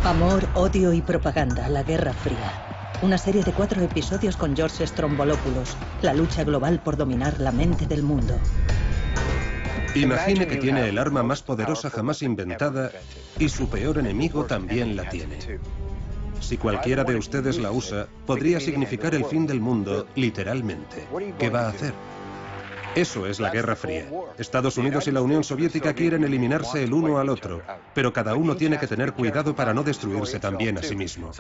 Amor, odio y propaganda, la Guerra Fría. Una serie de 4 episodios con George Stroumboulopoulos. La lucha global por dominar la mente del mundo. Imagine que tiene el arma más poderosa jamás inventada y su peor enemigo también la tiene. Si cualquiera de ustedes la usa, podría significar el fin del mundo, literalmente. ¿Qué va a hacer? Eso es la Guerra Fría. Estados Unidos y la Unión Soviética quieren eliminarse el uno al otro, pero cada uno tiene que tener cuidado para no destruirse también a sí mismo.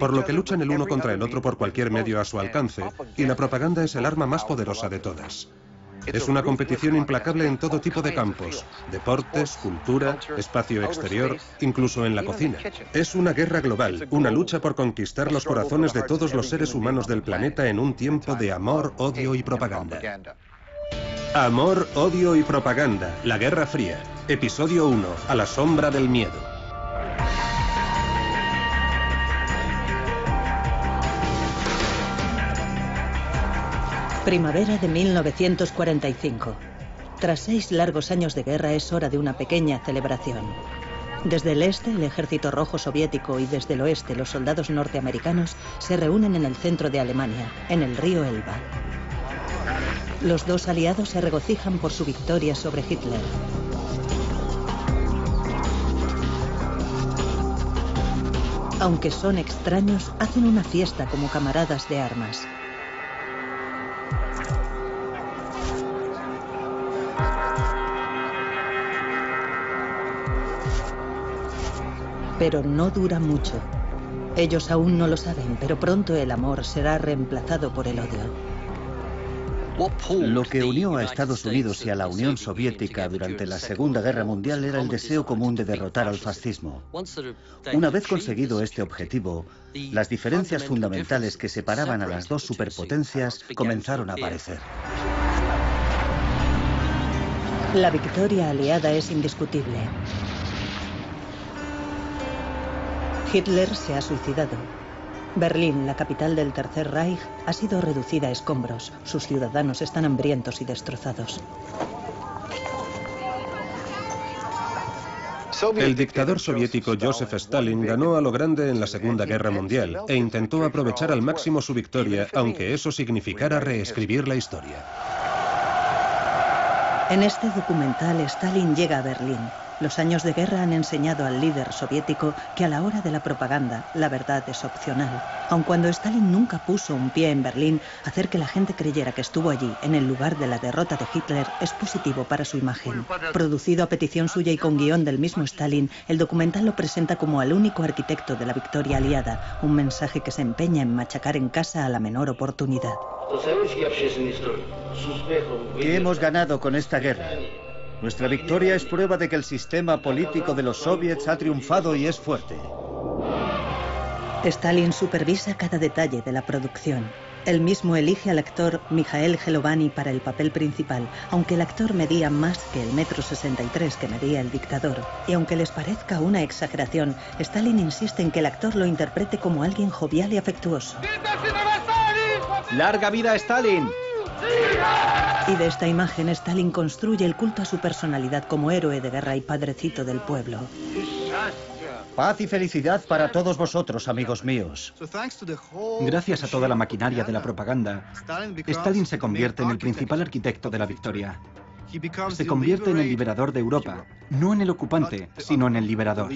Por lo que luchan el uno contra el otro por cualquier medio a su alcance, y la propaganda es el arma más poderosa de todas. Es una competición implacable en todo tipo de campos: deportes, cultura, espacio exterior, incluso en la cocina. Es una guerra global, una lucha por conquistar los corazones de todos los seres humanos del planeta en un tiempo de amor, odio y propaganda. Amor, odio y propaganda, la Guerra Fría. Episodio 1, a la sombra del miedo. Primavera de 1945. Tras 6 largos años de guerra es hora de una pequeña celebración. Desde el este, el Ejército Rojo Soviético, y desde el oeste, los soldados norteamericanos se reúnen en el centro de Alemania, en el río Elba. Los dos aliados se regocijan por su victoria sobre Hitler. Aunque son extraños, hacen una fiesta como camaradas de armas. Pero no dura mucho. Ellos aún no lo saben, pero pronto el amor será reemplazado por el odio. Lo que unió a Estados Unidos y a la Unión Soviética durante la Segunda Guerra Mundial era el deseo común de derrotar al fascismo. Una vez conseguido este objetivo, las diferencias fundamentales que separaban a las dos superpotencias comenzaron a aparecer. La victoria aliada es indiscutible. Hitler se ha suicidado. Berlín, la capital del Tercer Reich, ha sido reducida a escombros. Sus ciudadanos están hambrientos y destrozados. El dictador soviético Joseph Stalin ganó a lo grande en la Segunda Guerra Mundial e intentó aprovechar al máximo su victoria, aunque eso significara reescribir la historia. En este documental, Stalin llega a Berlín. Los años de guerra han enseñado al líder soviético que a la hora de la propaganda, la verdad es opcional. Aun cuando Stalin nunca puso un pie en Berlín, hacer que la gente creyera que estuvo allí, en el lugar de la derrota de Hitler, es positivo para su imagen. Producido a petición suya y con guión del mismo Stalin, el documental lo presenta como al único arquitecto de la victoria aliada, un mensaje que se empeña en machacar en casa a la menor oportunidad. ¿Qué hemos ganado con esta guerra? Nuestra victoria es prueba de que el sistema político de los soviets ha triunfado y es fuerte. Stalin supervisa cada detalle de la producción. Él mismo elige al actor Mikhail Gelovani para el papel principal, aunque el actor medía más que el 1,63 m que medía el dictador. Y aunque les parezca una exageración, Stalin insiste en que el actor lo interprete como alguien jovial y afectuoso. ¡Larga vida a Stalin! Y de esta imagen, Stalin construye el culto a su personalidad como héroe de guerra y padrecito del pueblo. Paz y felicidad para todos vosotros, amigos míos. Gracias a toda la maquinaria de la propaganda, Stalin se convierte en el principal arquitecto de la victoria. Se convierte en el liberador de Europa, no en el ocupante, sino en el liberador.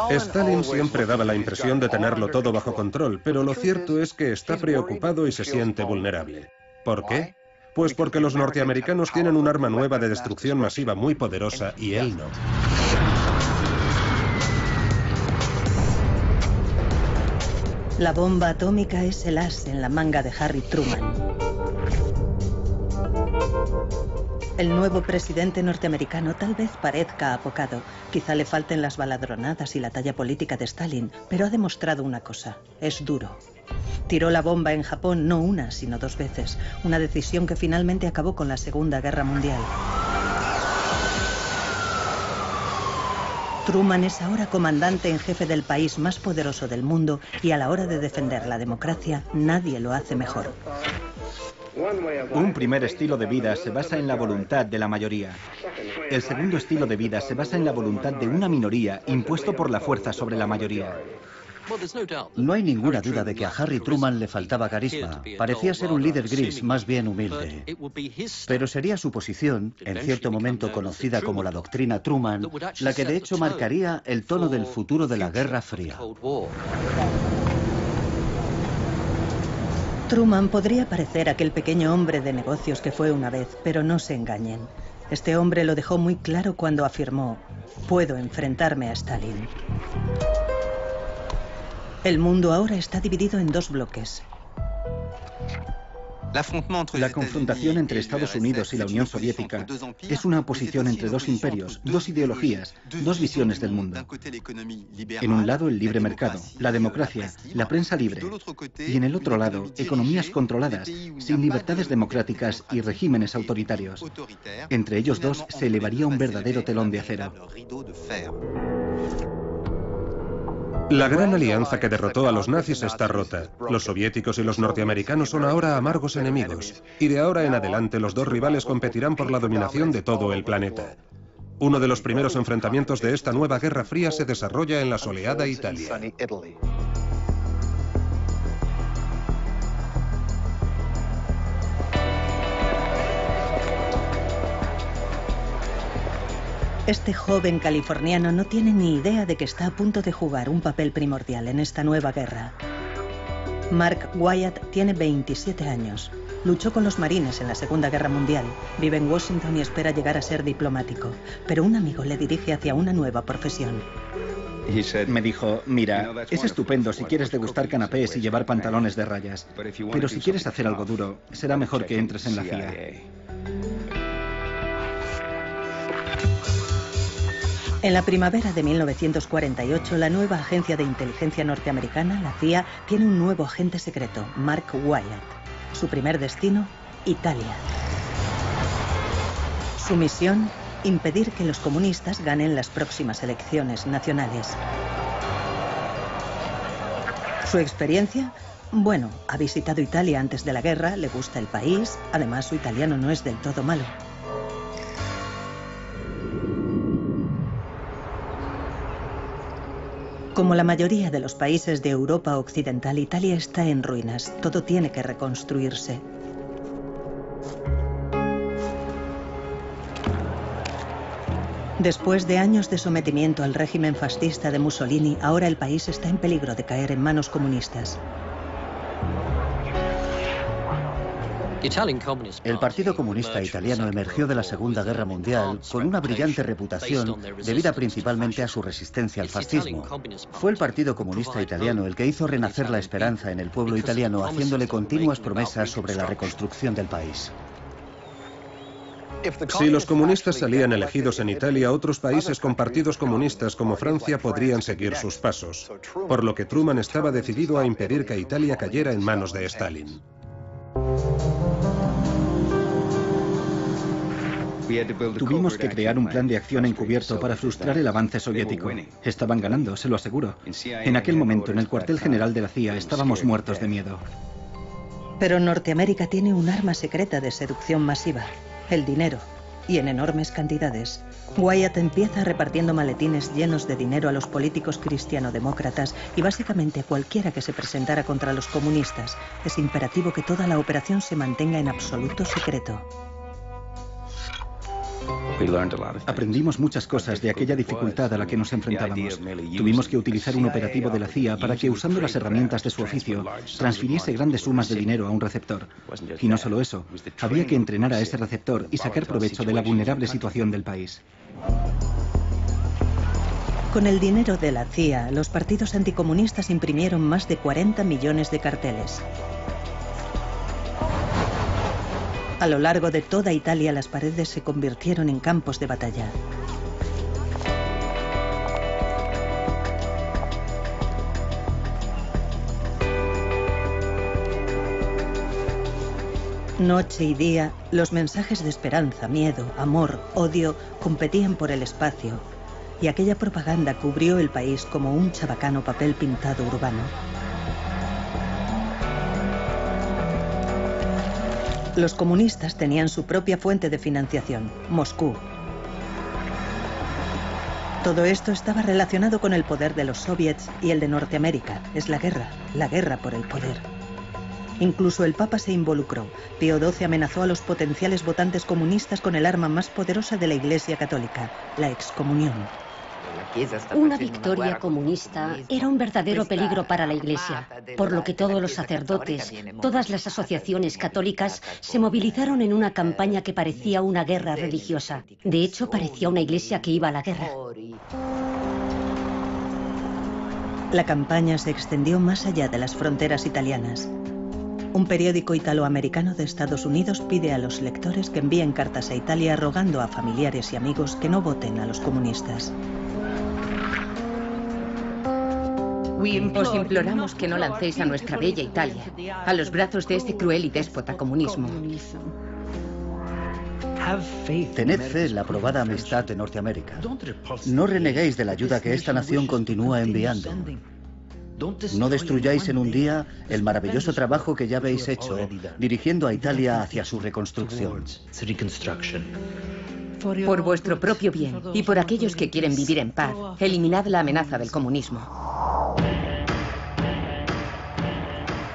Stalin siempre daba la impresión de tenerlo todo bajo control, pero lo cierto es que está preocupado y se siente vulnerable. ¿Por qué? Pues porque los norteamericanos tienen un arma nueva de destrucción masiva muy poderosa y él no. La bomba atómica es el as en la manga de Harry Truman. El nuevo presidente norteamericano tal vez parezca apocado. Quizá le falten las baladronadas y la talla política de Stalin, pero ha demostrado una cosa: es duro. Tiró la bomba en Japón no una, sino 2 veces. Una decisión que finalmente acabó con la Segunda Guerra Mundial. Truman es ahora comandante en jefe del país más poderoso del mundo y a la hora de defender la democracia, nadie lo hace mejor. Un primer estilo de vida se basa en la voluntad de la mayoría. El segundo estilo de vida se basa en la voluntad de una minoría impuesto por la fuerza sobre la mayoría. No hay ninguna duda de que a Harry Truman le faltaba carisma. Parecía ser un líder gris, más bien humilde. Pero sería su posición, en cierto momento conocida como la doctrina Truman, la que de hecho marcaría el tono del futuro de la Guerra Fría. Truman podría parecer aquel pequeño hombre de negocios que fue una vez, pero no se engañen. Este hombre lo dejó muy claro cuando afirmó: puedo enfrentarme a Stalin. El mundo ahora está dividido en dos bloques. La confrontación entre Estados Unidos y la Unión Soviética es una oposición entre dos imperios, dos ideologías, dos visiones del mundo. En un lado, el libre mercado, la democracia, la prensa libre. Y en el otro lado, economías controladas, sin libertades democráticas y regímenes autoritarios. Entre ellos dos se elevaría un verdadero telón de acero. La gran alianza que derrotó a los nazis está rota. Los soviéticos y los norteamericanos son ahora amargos enemigos. Y de ahora en adelante los dos rivales competirán por la dominación de todo el planeta. Uno de los primeros enfrentamientos de esta nueva Guerra Fría se desarrolla en la soleada Italia. Este joven californiano no tiene ni idea de que está a punto de jugar un papel primordial en esta nueva guerra. Mark Wyatt tiene 27 años. Luchó con los marines en la Segunda Guerra Mundial. Vive en Washington y espera llegar a ser diplomático. Pero un amigo le dirige hacia una nueva profesión. Me dijo: mira, es estupendo si quieres degustar canapés y llevar pantalones de rayas. Pero si quieres hacer algo duro, será mejor que entres en la CIA. En la primavera de 1948, la nueva agencia de inteligencia norteamericana, la CIA, tiene un nuevo agente secreto, Mark Wyatt. Su primer destino, Italia. Su misión, impedir que los comunistas ganen las próximas elecciones nacionales. Su experiencia, bueno, ha visitado Italia antes de la guerra, le gusta el país, además su italiano no es del todo malo. Como la mayoría de los países de Europa Occidental, Italia está en ruinas. Todo tiene que reconstruirse. Después de años de sometimiento al régimen fascista de Mussolini, ahora el país está en peligro de caer en manos comunistas. El Partido Comunista Italiano emergió de la Segunda Guerra Mundial con una brillante reputación debida principalmente a su resistencia al fascismo. Fue el Partido Comunista Italiano el que hizo renacer la esperanza en el pueblo italiano, haciéndole continuas promesas sobre la reconstrucción del país. Si los comunistas salían elegidos en Italia, otros países con partidos comunistas como Francia podrían seguir sus pasos, por lo que Truman estaba decidido a impedir que Italia cayera en manos de Stalin. Tuvimos que crear un plan de acción encubierto para frustrar el avance soviético. Estaban ganando, se lo aseguro. En aquel momento, en el cuartel general de la CIA, estábamos muertos de miedo. Pero Norteamérica tiene un arma secreta de seducción masiva: el dinero, y en enormes cantidades. Wyatt empieza repartiendo maletines llenos de dinero a los políticos cristianodemócratas y básicamente a cualquiera que se presentara contra los comunistas. Es imperativo que toda la operación se mantenga en absoluto secreto. Aprendimos muchas cosas de aquella dificultad a la que nos enfrentábamos. Tuvimos que utilizar un operativo de la CIA para que, usando las herramientas de su oficio, transfiriese grandes sumas de dinero a un receptor. Y no solo eso, había que entrenar a ese receptor y sacar provecho de la vulnerable situación del país. Con el dinero de la CIA, los partidos anticomunistas imprimieron más de 40 millones de carteles. A lo largo de toda Italia, las paredes se convirtieron en campos de batalla. Noche y día, los mensajes de esperanza, miedo, amor, odio competían por el espacio, y aquella propaganda cubrió el país como un chabacano papel pintado urbano. Los comunistas tenían su propia fuente de financiación, Moscú. Todo esto estaba relacionado con el poder de los soviets y el de Norteamérica. Es la guerra por el poder. Incluso el Papa se involucró. Pío XII amenazó a los potenciales votantes comunistas con el arma más poderosa de la Iglesia Católica, la excomunión. Una victoria comunista era un verdadero peligro para la Iglesia, por lo que todos los sacerdotes, todas las asociaciones católicas se movilizaron en una campaña que parecía una guerra religiosa. De hecho, parecía una iglesia que iba a la guerra. La campaña se extendió más allá de las fronteras italianas. Un periódico italoamericano de Estados Unidos pide a los lectores que envíen cartas a Italia rogando a familiares y amigos que no voten a los comunistas. Os imploramos que no lancéis a nuestra bella Italia a los brazos de este cruel y déspota comunismo. Tened fe en la probada amistad de Norteamérica. No reneguéis de la ayuda que esta nación continúa enviando. No destruyáis en un día el maravilloso trabajo que ya habéis hecho dirigiendo a Italia hacia su reconstrucción. Por vuestro propio bien y por aquellos que quieren vivir en paz, eliminad la amenaza del comunismo.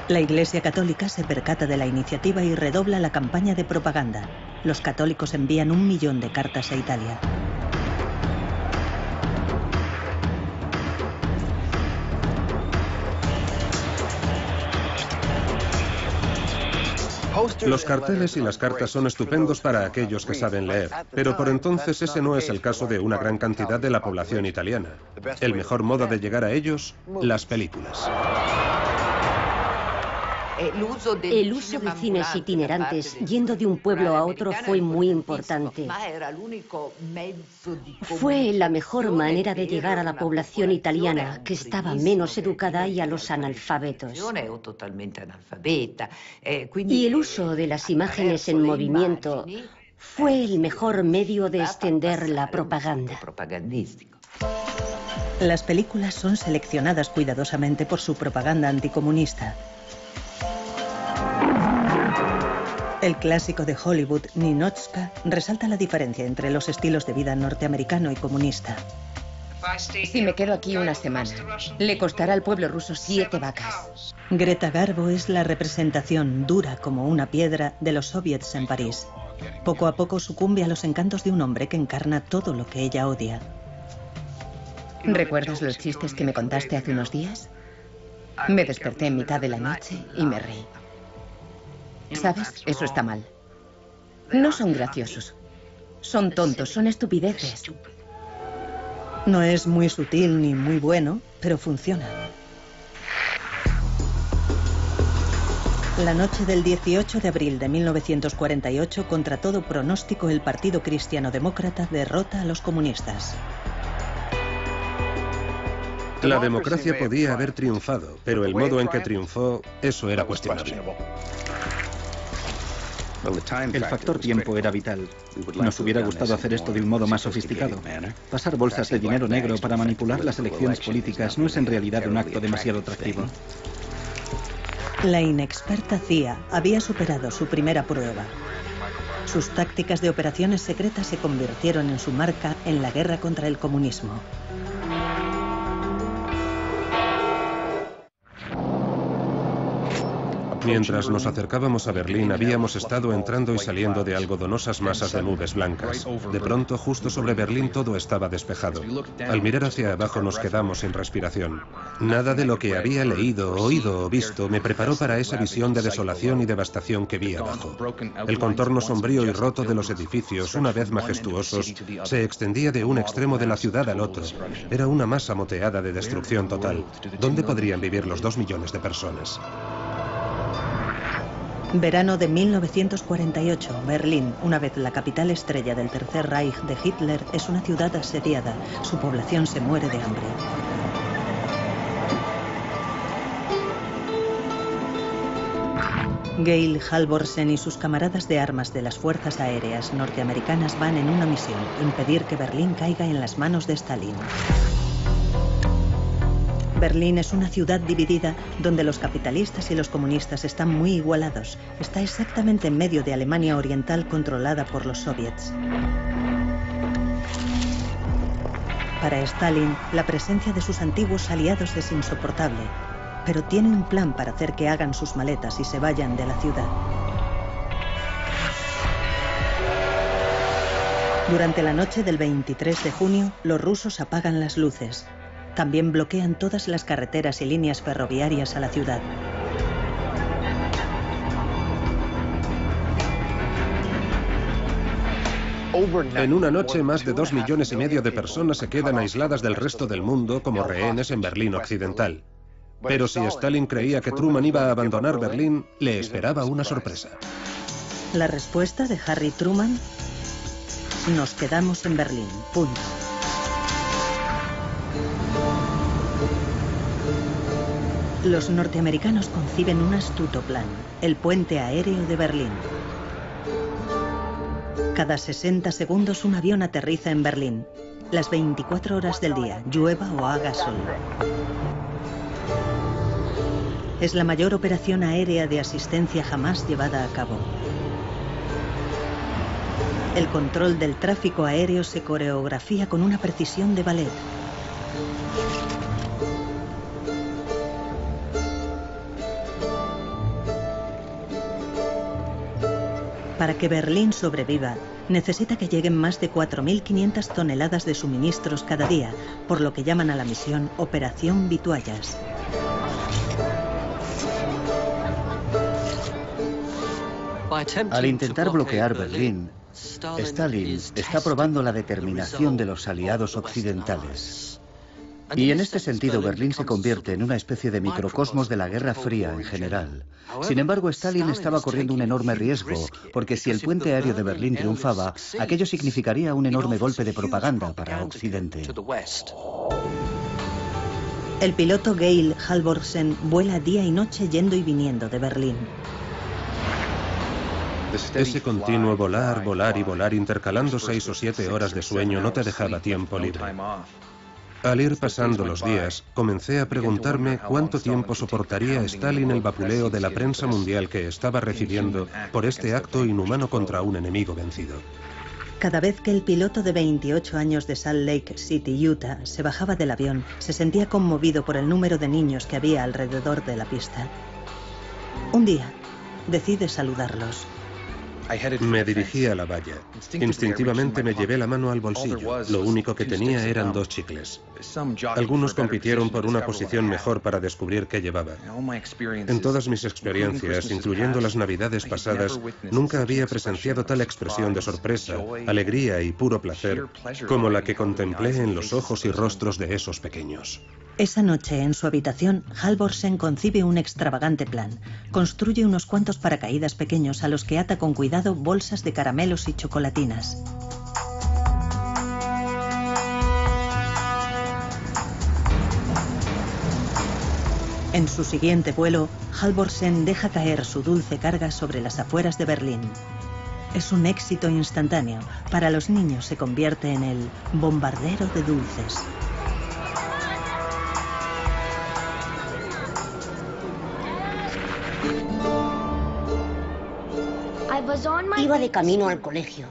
La Iglesia Católica se percata de la iniciativa y redobla la campaña de propaganda. Los católicos envían 1 millón de cartas a Italia. Los carteles y las cartas son estupendos para aquellos que saben leer, pero por entonces ese no es el caso de una gran cantidad de la población italiana. El mejor modo de llegar a ellos, las películas. El uso de cines itinerantes yendo de un pueblo a otro fue muy importante. Fue la mejor manera de llegar a la población italiana, que estaba menos educada, y a los analfabetos. Y el uso de las imágenes en movimiento fue el mejor medio de extender la propaganda. Las películas son seleccionadas cuidadosamente por su propaganda anticomunista. El clásico de Hollywood, Ninotchka, resalta la diferencia entre los estilos de vida norteamericano y comunista. Si me quedo aquí una semana, le costará al pueblo ruso 7 vacas. Greta Garbo es la representación dura como una piedra de los soviets en París. Poco a poco sucumbe a los encantos de un hombre que encarna todo lo que ella odia. ¿Recuerdas los chistes que me contaste hace unos días? Me desperté en mitad de la noche y me reí. ¿Sabes? Eso está mal. No son graciosos. Son tontos, son estupideces. No es muy sutil ni muy bueno, pero funciona. La noche del 18 de abril de 1948, contra todo pronóstico, el Partido Cristiano-Demócrata derrota a los comunistas. La democracia podía haber triunfado, pero el modo en que triunfó, eso era cuestionable. El factor tiempo era vital. Nos hubiera gustado hacer esto de un modo más sofisticado. Pasar bolsas de dinero negro para manipular las elecciones políticas no es en realidad un acto demasiado atractivo. La inexperta CIA había superado su primera prueba. Sus tácticas de operaciones secretas se convirtieron en su marca en la guerra contra el comunismo. Mientras nos acercábamos a Berlín, habíamos estado entrando y saliendo de algodonosas masas de nubes blancas. De pronto, justo sobre Berlín, todo estaba despejado. Al mirar hacia abajo nos quedamos sin respiración. Nada de lo que había leído, oído o visto me preparó para esa visión de desolación y devastación que vi abajo. El contorno sombrío y roto de los edificios, una vez majestuosos, se extendía de un extremo de la ciudad al otro. Era una masa moteada de destrucción total. ¿Dónde podrían vivir los 2 millones de personas? Verano de 1948, Berlín, una vez la capital estrella del Tercer Reich de Hitler, es una ciudad asediada. Su población se muere de hambre. Gail Halvorsen y sus camaradas de armas de las fuerzas aéreas norteamericanas van en una misión: impedir que Berlín caiga en las manos de Stalin. Berlín es una ciudad dividida donde los capitalistas y los comunistas están muy igualados. Está exactamente en medio de Alemania Oriental controlada por los soviets. Para Stalin, la presencia de sus antiguos aliados es insoportable, pero tiene un plan para hacer que hagan sus maletas y se vayan de la ciudad. Durante la noche del 23 de junio, los rusos apagan las luces. También bloquean todas las carreteras y líneas ferroviarias a la ciudad. En una noche, más de 2,5 millones de personas se quedan aisladas del resto del mundo como rehenes en Berlín Occidental. Pero si Stalin creía que Truman iba a abandonar Berlín, le esperaba una sorpresa. La respuesta de Harry Truman: nos quedamos en Berlín. Punto. Los norteamericanos conciben un astuto plan: el puente aéreo de Berlín. Cada 60 segundos un avión aterriza en Berlín, las 24 horas del día, llueva o haga sol. Es la mayor operación aérea de asistencia jamás llevada a cabo. El control del tráfico aéreo se coreografía con una precisión de ballet. Para que Berlín sobreviva, necesita que lleguen más de 4.500 toneladas de suministros cada día, por lo que llaman a la misión Operación Vituallas. Al intentar bloquear Berlín, Stalin está probando la determinación de los aliados occidentales. Y en este sentido, Berlín se convierte en una especie de microcosmos de la Guerra Fría en general. Sin embargo, Stalin estaba corriendo un enorme riesgo, porque si el puente aéreo de Berlín triunfaba, aquello significaría un enorme golpe de propaganda para Occidente. El piloto Georg Halvorsen vuela día y noche yendo y viniendo de Berlín. Ese continuo volar, volar y volar, intercalando 6 o 7 horas de sueño, no te dejaba tiempo libre. Al ir pasando los días, comencé a preguntarme cuánto tiempo soportaría Stalin el vapuleo de la prensa mundial que estaba recibiendo por este acto inhumano contra un enemigo vencido. Cada vez que el piloto de 28 años de Salt Lake City, Utah, se bajaba del avión, se sentía conmovido por el número de niños que había alrededor de la pista. Un día, decide saludarlos. Me dirigí a la valla. Instintivamente me llevé la mano al bolsillo. Lo único que tenía eran 2 chicles. Algunos compitieron por una posición mejor para descubrir qué llevaba. En todas mis experiencias, incluyendo las navidades pasadas, nunca había presenciado tal expresión de sorpresa, alegría y puro placer como la que contemplé en los ojos y rostros de esos pequeños. Esa noche, en su habitación, Halvorsen concibe un extravagante plan. Construye unos cuantos paracaídas pequeños a los que ata con cuidado bolsas de caramelos y chocolatinas. En su siguiente vuelo, Halvorsen deja caer su dulce carga sobre las afueras de Berlín. Es un éxito instantáneo. Para los niños se convierte en el bombardero de dulces. Iba de camino al colegio.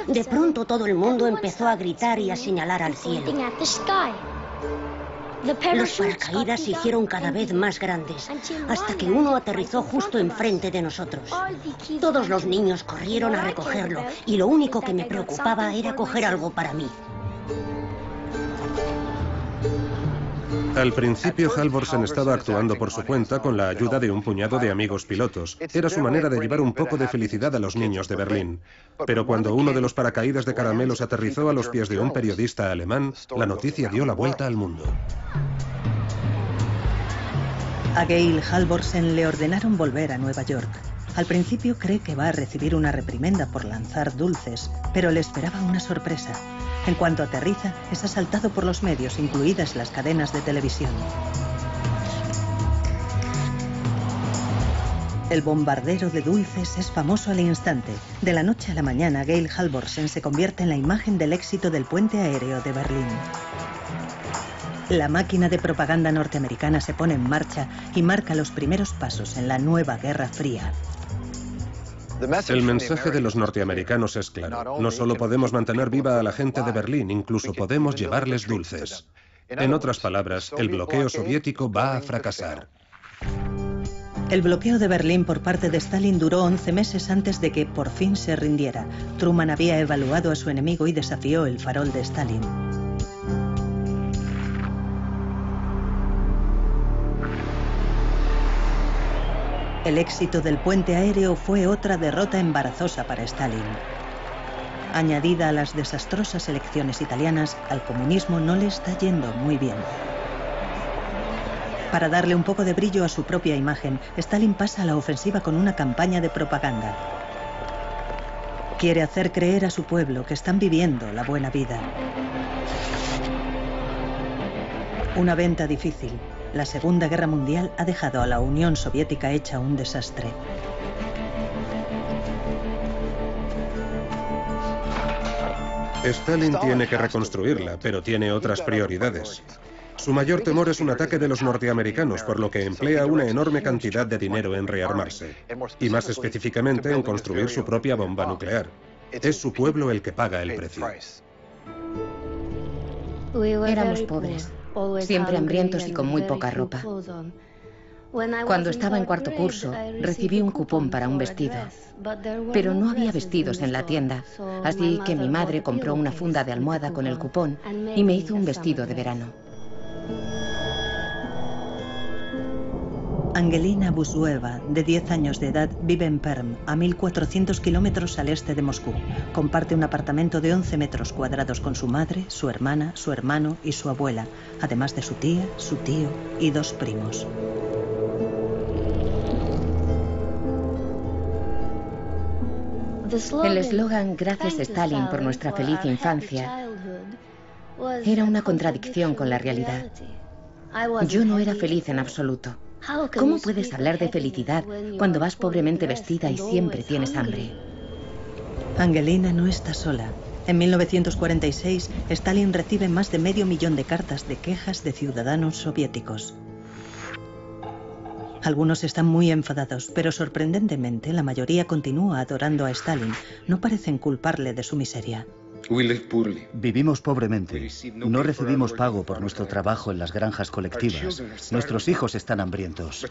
De pronto todo el mundo empezó a gritar y a señalar al cielo. Los paracaídas se hicieron cada vez más grandes, hasta que uno aterrizó justo enfrente de nosotros. Todos los niños corrieron a recogerlo, y lo único que me preocupaba era coger algo para mí. Al principio, Halvorsen estaba actuando por su cuenta con la ayuda de un puñado de amigos pilotos. Era su manera de llevar un poco de felicidad a los niños de Berlín. Pero cuando uno de los paracaídas de caramelos aterrizó a los pies de un periodista alemán, la noticia dio la vuelta al mundo. A Georg Halvorsen le ordenaron volver a Nueva York. Al principio cree que va a recibir una reprimenda por lanzar dulces, pero le esperaba una sorpresa. En cuanto aterriza, es asaltado por los medios, incluidas las cadenas de televisión. El bombardero de dulces es famoso al instante. De la noche a la mañana, Georg Halvorsen se convierte en la imagen del éxito del puente aéreo de Berlín. La máquina de propaganda norteamericana se pone en marcha y marca los primeros pasos en la nueva Guerra Fría. El mensaje de los norteamericanos es claro. No solo podemos mantener viva a la gente de Berlín, incluso podemos llevarles dulces. En otras palabras, el bloqueo soviético va a fracasar. El bloqueo de Berlín por parte de Stalin duró 11 meses antes de que por fin se rindiera. Truman había evaluado a su enemigo y desafió el farol de Stalin. El éxito del puente aéreo fue otra derrota embarazosa para Stalin. Añadida a las desastrosas elecciones italianas, al comunismo no le está yendo muy bien. Para darle un poco de brillo a su propia imagen, Stalin pasa a la ofensiva con una campaña de propaganda. Quiere hacer creer a su pueblo que están viviendo la buena vida. Una venta difícil. La Segunda Guerra Mundial ha dejado a la Unión Soviética hecha un desastre. Stalin tiene que reconstruirla, pero tiene otras prioridades. Su mayor temor es un ataque de los norteamericanos, por lo que emplea una enorme cantidad de dinero en rearmarse, y más específicamente en construir su propia bomba nuclear. Es su pueblo el que paga el precio. Éramos pobres, siempre hambrientos y con muy poca ropa. Cuando estaba en cuarto curso, recibí un cupón para un vestido, pero no había vestidos en la tienda, así que mi madre compró una funda de almohada con el cupón y me hizo un vestido de verano. Angelina Buzueva, de 10 años de edad, vive en Perm, a 1.400 kilómetros al este de Moscú. Comparte un apartamento de 11 metros cuadrados con su madre, su hermana, su hermano y su abuela, además de su tía, su tío y 2 primos. El eslogan "Gracias Stalin por nuestra feliz infancia" era una contradicción con la realidad. Yo no era feliz en absoluto. ¿Cómo puedes hablar de felicidad cuando vas pobremente vestida y siempre tienes hambre? Angelina no está sola. En 1946, Stalin recibe más de 500.000 de cartas de quejas de ciudadanos soviéticos. Algunos están muy enfadados, pero sorprendentemente la mayoría continúa adorando a Stalin. No parecen culparle de su miseria. Vivimos pobremente. No recibimos pago por nuestro trabajo en las granjas colectivas. Nuestros hijos están hambrientos.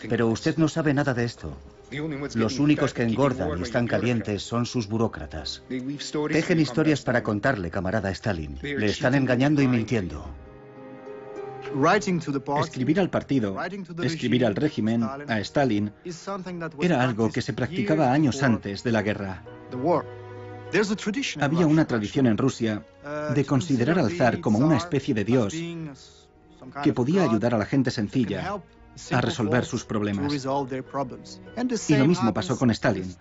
Pero usted no sabe nada de esto. Los únicos que engordan y están calientes son sus burócratas. Tejen historias para contarle, camarada Stalin. Le están engañando y mintiendo. Escribir al partido, escribir al régimen, a Stalin, era algo que se practicaba años antes de la guerra. Había una tradición en Rusia de considerar al zar como una especie de dios que podía ayudar a la gente sencilla a resolver sus problemas. Y lo mismo pasó con Stalin.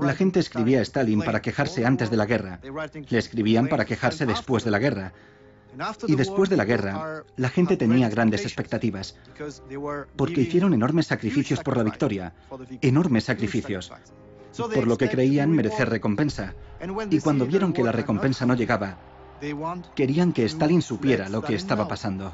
La gente escribía a Stalin para quejarse antes de la guerra, le escribían para quejarse después de la guerra. Y después de la guerra, la gente tenía grandes expectativas, porque hicieron enormes sacrificios por la victoria, enormes sacrificios, por lo que creían merecer recompensa. Y cuando vieron que la recompensa no llegaba, querían que Stalin supiera lo que estaba pasando.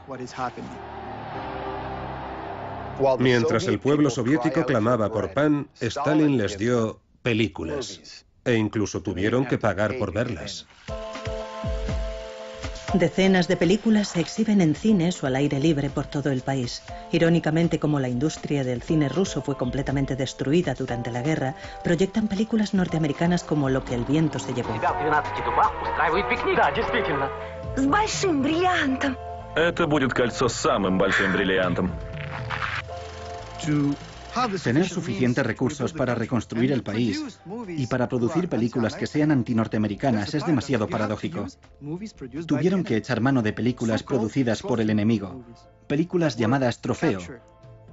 Mientras el pueblo soviético clamaba por pan, Stalin les dio películas, e incluso tuvieron que pagar por verlas. Decenas de películas se exhiben en cines o al aire libre por todo el país. Irónicamente, como la industria del cine ruso fue completamente destruida durante la guerra, proyectan películas norteamericanas como Lo que el viento se llevó. Это будет кольцо с самым большим бриллиантом. Tener suficientes recursos para reconstruir el país y para producir películas que sean antinorteamericanas es demasiado paradójico. Tuvieron que echar mano de películas producidas por el enemigo, películas llamadas Trofeo,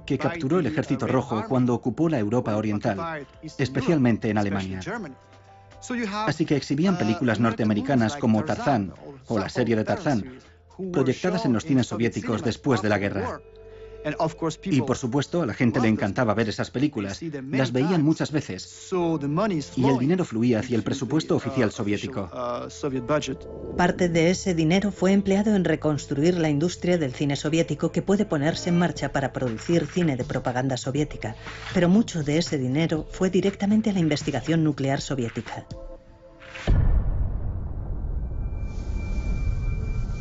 que capturó el Ejército Rojo cuando ocupó la Europa Oriental, especialmente en Alemania. Así que exhibían películas norteamericanas como Tarzán o la serie de Tarzán, proyectadas en los cines soviéticos después de la guerra. Y por supuesto, a la gente le encantaba ver esas películas. Las veían muchas veces. Y el dinero fluía hacia el presupuesto oficial soviético. Parte de ese dinero fue empleado en reconstruir la industria del cine soviético, que puede ponerse en marcha para producir cine de propaganda soviética. Pero mucho de ese dinero fue directamente a la investigación nuclear soviética.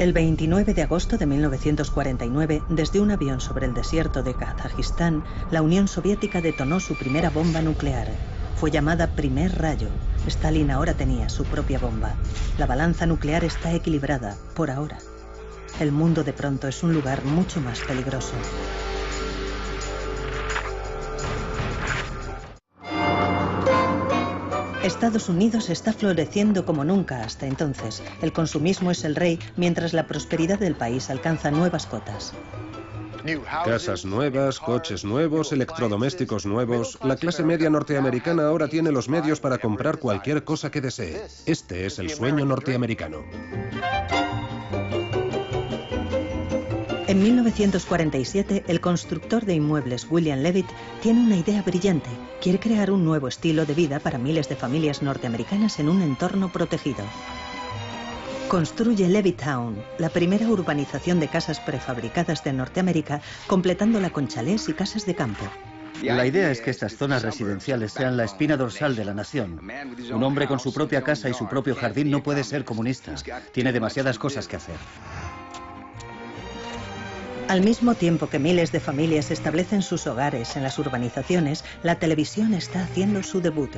El 29 de agosto de 1949, desde un avión sobre el desierto de Kazajistán, la Unión Soviética detonó su primera bomba nuclear. Fue llamada Primer Rayo. Stalin ahora tenía su propia bomba. La balanza nuclear está equilibrada, por ahora. El mundo de pronto es un lugar mucho más peligroso. Estados Unidos está floreciendo como nunca hasta entonces. El consumismo es el rey, mientras la prosperidad del país alcanza nuevas cotas. Casas nuevas, coches nuevos, electrodomésticos nuevos. La clase media norteamericana ahora tiene los medios para comprar cualquier cosa que desee. Este es el sueño norteamericano. En 1947, el constructor de inmuebles William Levitt tiene una idea brillante. Quiere crear un nuevo estilo de vida para miles de familias norteamericanas en un entorno protegido. Construye Levittown, la primera urbanización de casas prefabricadas de Norteamérica, completándola con chalés y casas de campo. La idea es que estas zonas residenciales sean la espina dorsal de la nación. Un hombre con su propia casa y su propio jardín no puede ser comunista. Tiene demasiadas cosas que hacer. Al mismo tiempo que miles de familias establecen sus hogares en las urbanizaciones, la televisión está haciendo su debut.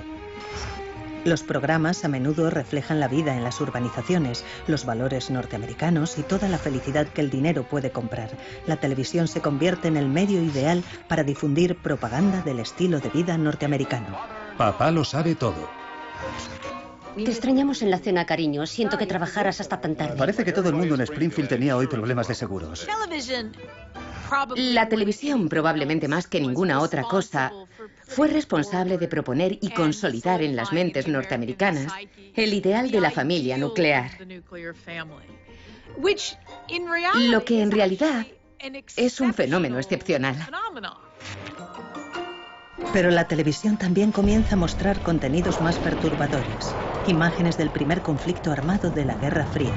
Los programas a menudo reflejan la vida en las urbanizaciones, los valores norteamericanos y toda la felicidad que el dinero puede comprar. La televisión se convierte en el medio ideal para difundir propaganda del estilo de vida norteamericano. Papá lo sabe todo. Te extrañamos en la cena, cariño. Siento que trabajaras hasta tan tarde. Parece que todo el mundo en Springfield tenía hoy problemas de seguros. La televisión, probablemente más que ninguna otra cosa, fue responsable de proponer y consolidar en las mentes norteamericanas el ideal de la familia nuclear. Lo que en realidad es un fenómeno excepcional. Pero la televisión también comienza a mostrar contenidos más perturbadores. Imágenes del primer conflicto armado de la Guerra Fría.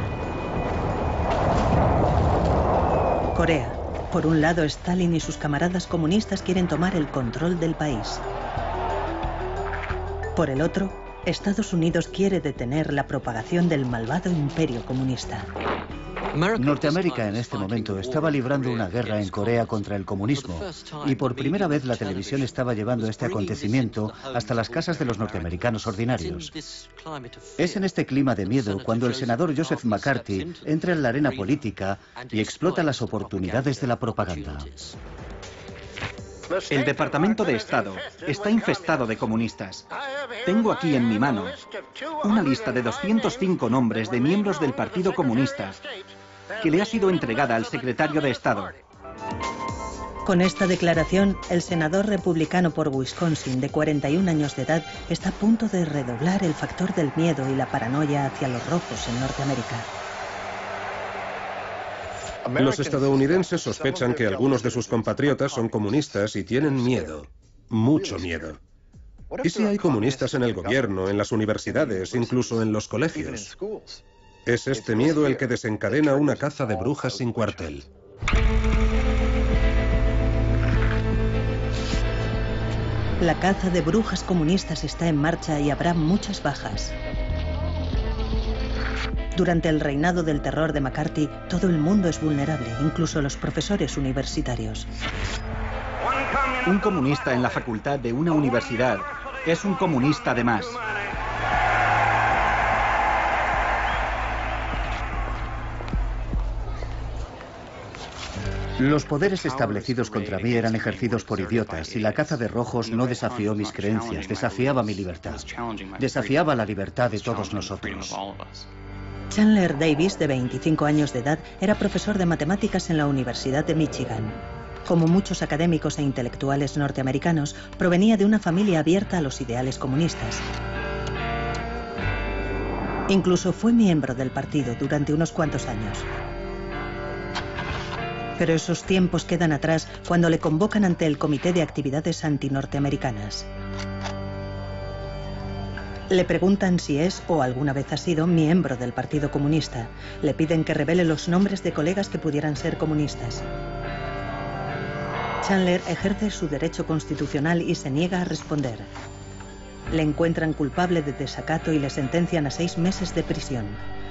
Corea. Por un lado, Stalin y sus camaradas comunistas quieren tomar el control del país. Por el otro, Estados Unidos quiere detener la propagación del malvado imperio comunista. Norteamérica en este momento estaba librando una guerra en Corea contra el comunismo y por primera vez la televisión estaba llevando este acontecimiento hasta las casas de los norteamericanos ordinarios. Es en este clima de miedo cuando el senador Joseph McCarthy entra en la arena política y explota las oportunidades de la propaganda. El Departamento de Estado está infestado de comunistas. Tengo aquí en mi mano una lista de 205 nombres de miembros del Partido Comunista que le ha sido entregada al secretario de Estado. Con esta declaración, el senador republicano por Wisconsin, de 41 años de edad, está a punto de redoblar el factor del miedo y la paranoia hacia los rojos en Norteamérica. Los estadounidenses sospechan que algunos de sus compatriotas son comunistas y tienen miedo, mucho miedo. ¿Y si hay comunistas en el gobierno, en las universidades, incluso en los colegios? Es este miedo el que desencadena una caza de brujas sin cuartel. La caza de brujas comunistas está en marcha y habrá muchas bajas. Durante el reinado del terror de McCarthy, todo el mundo es vulnerable, incluso los profesores universitarios. Un comunista en la facultad de una universidad es un comunista de más. Los poderes establecidos contra mí eran ejercidos por idiotas y la caza de rojos no desafió mis creencias, desafiaba mi libertad. Desafiaba la libertad de todos nosotros. Chandler Davis, de 25 años de edad, era profesor de matemáticas en la Universidad de Michigan. Como muchos académicos e intelectuales norteamericanos, provenía de una familia abierta a los ideales comunistas. Incluso fue miembro del partido durante unos cuantos años. Pero esos tiempos quedan atrás cuando le convocan ante el Comité de Actividades Antinorteamericanas. Le preguntan si es o alguna vez ha sido miembro del Partido Comunista. Le piden que revele los nombres de colegas que pudieran ser comunistas. Chandler ejerce su derecho constitucional y se niega a responder. Le encuentran culpable de desacato y le sentencian a 6 meses de prisión.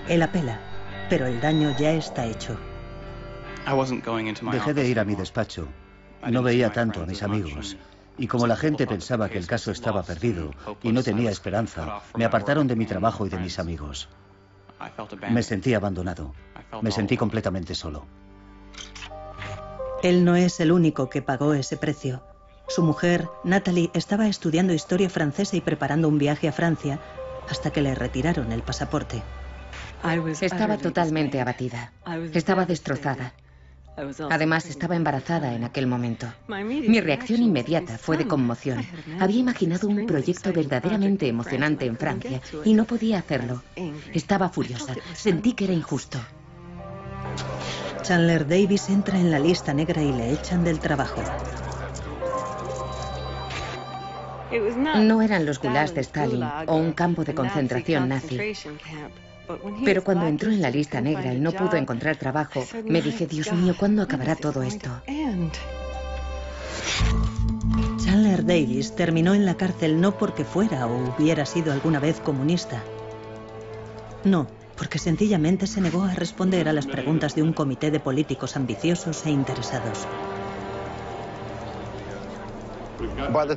Él apela, pero el daño ya está hecho. Dejé de ir a mi despacho. No veía tanto a mis amigos. Y como la gente pensaba que el caso estaba perdido y no tenía esperanza, me apartaron de mi trabajo y de mis amigos. Me sentí abandonado. Me sentí completamente solo. Él no es el único que pagó ese precio. Su mujer, Natalie, estaba estudiando historia francesa y preparando un viaje a Francia hasta que le retiraron el pasaporte. Estaba totalmente abatida. Estaba destrozada. Además, estaba embarazada en aquel momento. Mi reacción inmediata fue de conmoción. Había imaginado un proyecto verdaderamente emocionante en Francia y no podía hacerlo. Estaba furiosa. Sentí que era injusto. Chandler Davis entra en la lista negra y le echan del trabajo. No eran los gulags de Stalin o un campo de concentración nazi. Pero cuando entró en la lista negra y no pudo encontrar trabajo, me dije, Dios mío, ¿cuándo acabará todo esto? Chandler Davis terminó en la cárcel no porque fuera o hubiera sido alguna vez comunista. No, porque sencillamente se negó a responder a las preguntas de un comité de políticos ambiciosos e interesados.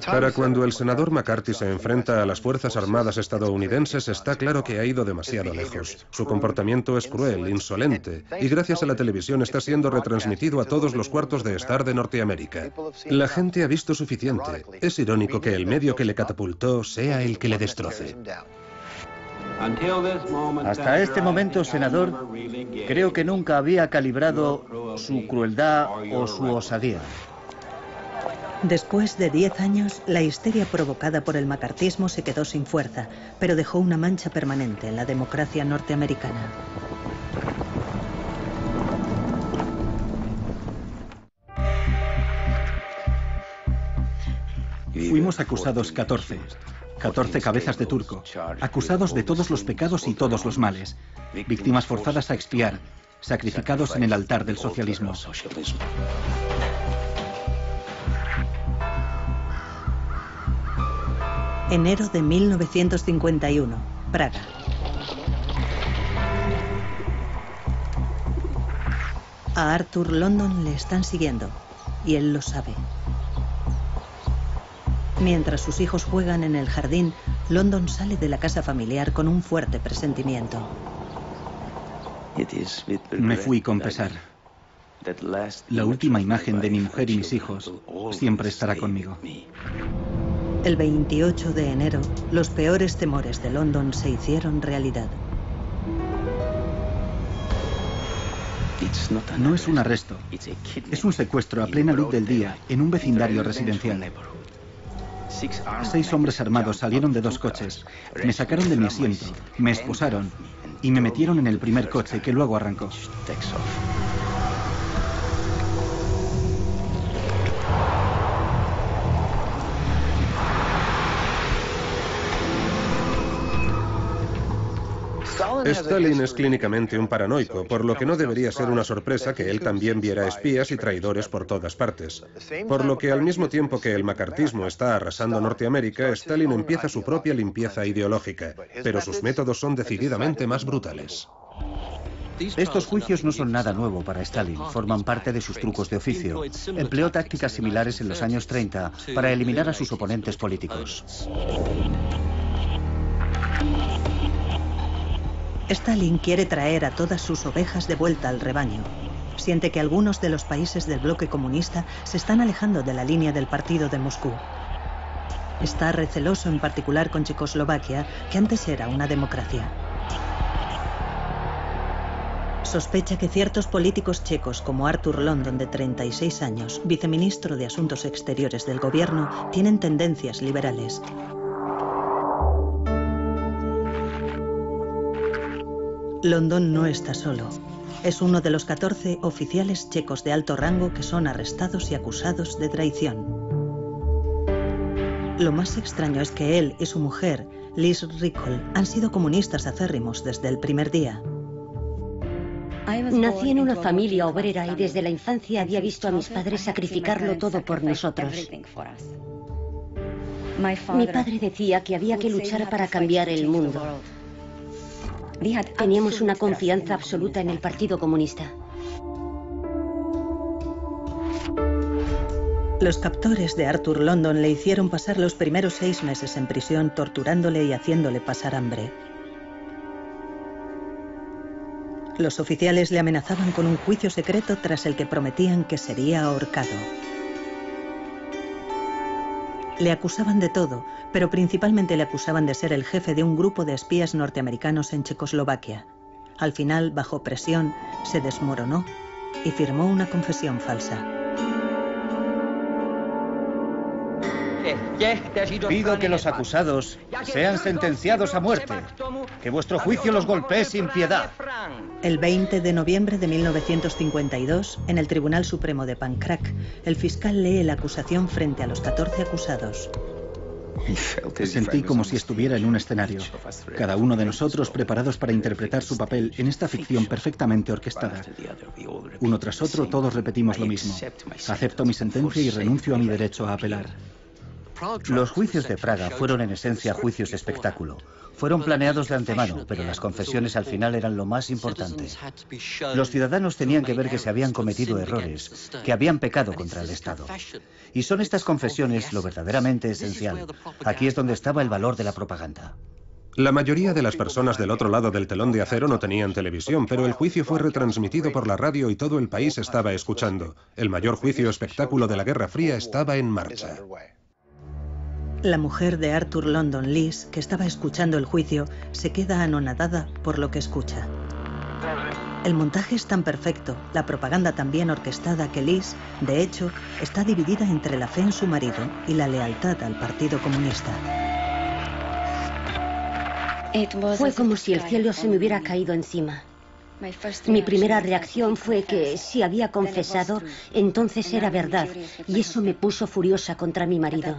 Para cuando el senador McCarthy se enfrenta a las Fuerzas Armadas estadounidenses, está claro que ha ido demasiado lejos. Su comportamiento es cruel, insolente, y gracias a la televisión está siendo retransmitido a todos los cuartos de estar de Norteamérica. La gente ha visto suficiente. Es irónico que el medio que le catapultó sea el que le destroce. Hasta este momento, senador, creo que nunca había calibrado su crueldad o su osadía. Después de 10 años, la histeria provocada por el macartismo se quedó sin fuerza, pero dejó una mancha permanente en la democracia norteamericana. Fuimos acusados 14 cabezas de turco, acusados de todos los pecados y todos los males, víctimas forzadas a expiar, sacrificados en el altar del socialismo. Enero de 1951, Praga. A Arthur London le están siguiendo, y él lo sabe. Mientras sus hijos juegan en el jardín, London sale de la casa familiar con un fuerte presentimiento. Me fui con pesar. La última imagen de mi mujer y mis hijos siempre estará conmigo. El 28 de enero, los peores temores de London se hicieron realidad. No es un arresto, es un secuestro a plena luz del día en un vecindario residencial. 6 hombres armados salieron de 2 coches, me sacaron de mi asiento, me esposaron y me metieron en el primer coche que luego arrancó. Stalin es clínicamente un paranoico, por lo que no debería ser una sorpresa que él también viera espías y traidores por todas partes. Por lo que al mismo tiempo que el macartismo está arrasando Norteamérica, Stalin empieza su propia limpieza ideológica, pero sus métodos son decididamente más brutales. Estos juicios no son nada nuevo para Stalin, forman parte de sus trucos de oficio. Empleó tácticas similares en los años 30 para eliminar a sus oponentes políticos. Stalin quiere traer a todas sus ovejas de vuelta al rebaño. Siente que algunos de los países del bloque comunista se están alejando de la línea del partido de Moscú. Está receloso en particular con Checoslovaquia, que antes era una democracia. Sospecha que ciertos políticos checos como Arthur London, de 36 años, viceministro de Asuntos Exteriores del gobierno, tienen tendencias liberales. London no está solo. Es uno de los 14 oficiales checos de alto rango que son arrestados y acusados de traición. Lo más extraño es que él y su mujer, Liz Rickle, han sido comunistas acérrimos desde el primer día. Nací en una familia obrera y desde la infancia había visto a mis padres sacrificarlo todo por nosotros. Mi padre decía que había que luchar para cambiar el mundo. Teníamos una confianza absoluta en el Partido Comunista. Los captores de Arthur London le hicieron pasar los primeros 6 meses en prisión, torturándole y haciéndole pasar hambre. Los oficiales le amenazaban con un juicio secreto tras el que prometían que sería ahorcado. Le acusaban de todo, pero principalmente le acusaban de ser el jefe de un grupo de espías norteamericanos en Checoslovaquia. Al final, bajo presión, se desmoronó y firmó una confesión falsa. Pido que los acusados sean sentenciados a muerte, que vuestro juicio los golpee sin piedad. El 20 de noviembre de 1952, en el Tribunal Supremo de Pankrak, el fiscal lee la acusación frente a los 14 acusados. Sentí como si estuviera en un escenario, cada uno de nosotros preparados para interpretar su papel en esta ficción perfectamente orquestada. Uno tras otro todos repetimos lo mismo. Acepto mi sentencia y renuncio a mi derecho a apelar. Los juicios de Praga fueron en esencia juicios de espectáculo. Fueron planeados de antemano, pero las confesiones al final eran lo más importante. Los ciudadanos tenían que ver que se habían cometido errores, que habían pecado contra el Estado. Y son estas confesiones lo verdaderamente esencial. Aquí es donde estaba el valor de la propaganda. La mayoría de las personas del otro lado del telón de acero no tenían televisión, pero el juicio fue retransmitido por la radio y todo el país estaba escuchando. El mayor juicio espectáculo de la Guerra Fría estaba en marcha. La mujer de Arthur London, Liz, que estaba escuchando el juicio, se queda anonadada por lo que escucha. El montaje es tan perfecto, la propaganda tan bien orquestada que Liz, de hecho, está dividida entre la fe en su marido y la lealtad al Partido Comunista. Fue como si el cielo se me hubiera caído encima. Mi primera reacción fue que si había confesado, entonces era verdad, y eso me puso furiosa contra mi marido.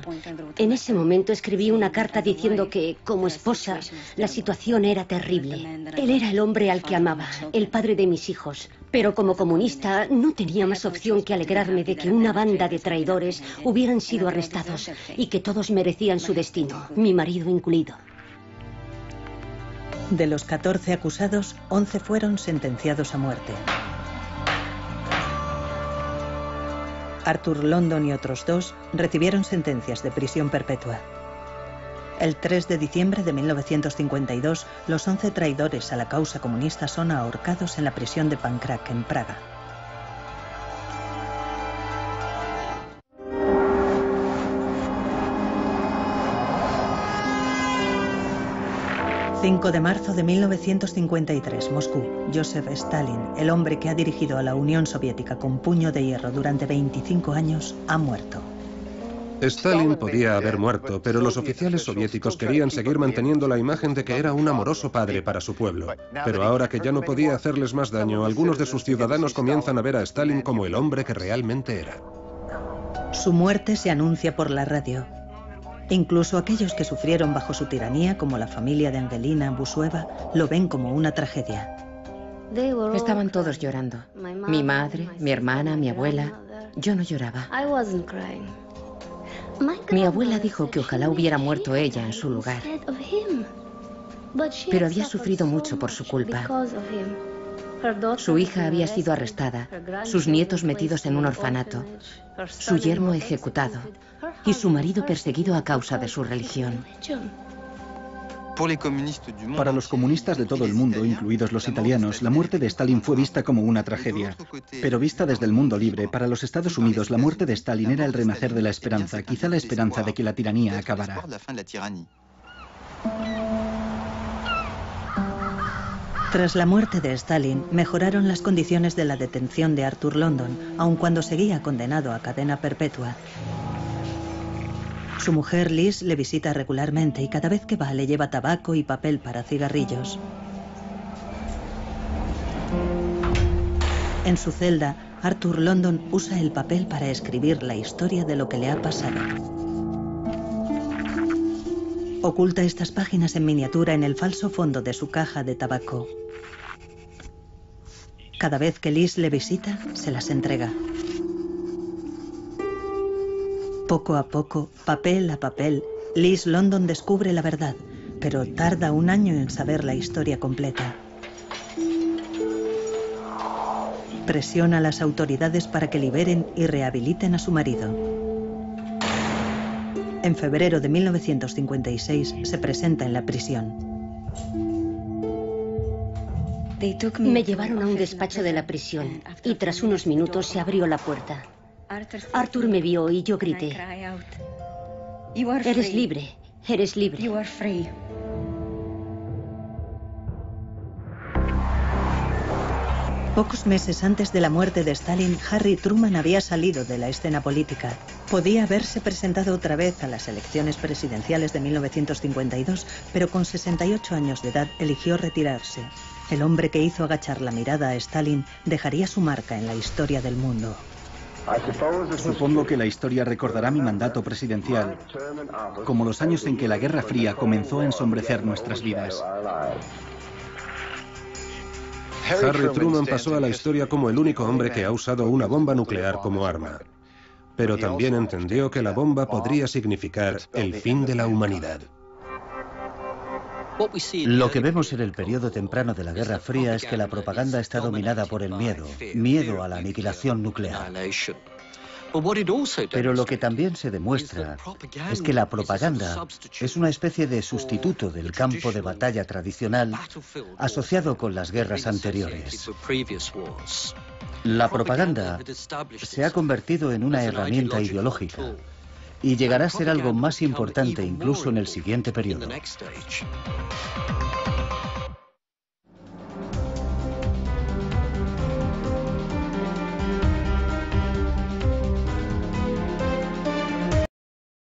En ese momento escribí una carta diciendo que, como esposa, la situación era terrible. Él era el hombre al que amaba, el padre de mis hijos. Pero como comunista no tenía más opción que alegrarme de que una banda de traidores hubieran sido arrestados y que todos merecían su destino, mi marido incluido. De los 14 acusados, 11 fueron sentenciados a muerte. Arthur London y otros 2 recibieron sentencias de prisión perpetua. El 3 de diciembre de 1952, los 11 traidores a la causa comunista son ahorcados en la prisión de Pankrak, en Praga. 5 de marzo de 1953, Moscú. Joseph Stalin, el hombre que ha dirigido a la Unión Soviética con puño de hierro durante 25 años, ha muerto. Stalin podía haber muerto, pero los oficiales soviéticos querían seguir manteniendo la imagen de que era un amoroso padre para su pueblo. Pero ahora que ya no podía hacerles más daño, algunos de sus ciudadanos comienzan a ver a Stalin como el hombre que realmente era. Su muerte se anuncia por la radio. Incluso aquellos que sufrieron bajo su tiranía, como la familia de Angelina Busueva, lo ven como una tragedia. Estaban todos llorando. Mi madre, mi hermana, mi abuela. Yo no lloraba. Mi abuela dijo que ojalá hubiera muerto ella en su lugar. Pero había sufrido mucho por su culpa. Su hija había sido arrestada, sus nietos metidos en un orfanato, su yerno ejecutado y su marido perseguido a causa de su religión. Para los comunistas de todo el mundo, incluidos los italianos, la muerte de Stalin fue vista como una tragedia. Pero vista desde el mundo libre, para los Estados Unidos la muerte de Stalin era el renacer de la esperanza, quizá la esperanza de que la tiranía acabara. Tras la muerte de Stalin, mejoraron las condiciones de la detención de Arthur London, aun cuando seguía condenado a cadena perpetua. Su mujer Liz le visita regularmente y cada vez que va le lleva tabaco y papel para cigarrillos. En su celda, Arthur London usa el papel para escribir la historia de lo que le ha pasado. Oculta estas páginas en miniatura en el falso fondo de su caja de tabaco. Cada vez que Liz le visita, se las entrega. Poco a poco, papel a papel, Liz London descubre la verdad, pero tarda un año en saber la historia completa. Presiona a las autoridades para que liberen y rehabiliten a su marido. En febrero de 1956 se presenta en la prisión. Me llevaron a un despacho de la prisión y tras unos minutos se abrió la puerta. Arthur me vio y yo grité: "Eres libre, eres libre". Pocos meses antes de la muerte de Stalin, Harry Truman había salido de la escena política. Podía haberse presentado otra vez a las elecciones presidenciales de 1952, pero con 68 años de edad eligió retirarse. El hombre que hizo agachar la mirada a Stalin dejaría su marca en la historia del mundo. Supongo que la historia recordará mi mandato presidencial como los años en que la Guerra Fría comenzó a ensombrecer nuestras vidas. Harry Truman pasó a la historia como el único hombre que ha usado una bomba nuclear como arma. Pero también entendió que la bomba podría significar el fin de la humanidad. Lo que vemos en el periodo temprano de la Guerra Fría es que la propaganda está dominada por el miedo a la aniquilación nuclear. Pero lo que también se demuestra es que la propaganda es una especie de sustituto del campo de batalla tradicional asociado con las guerras anteriores. La propaganda se ha convertido en una herramienta ideológica y llegará a ser algo más importante incluso en el siguiente periodo.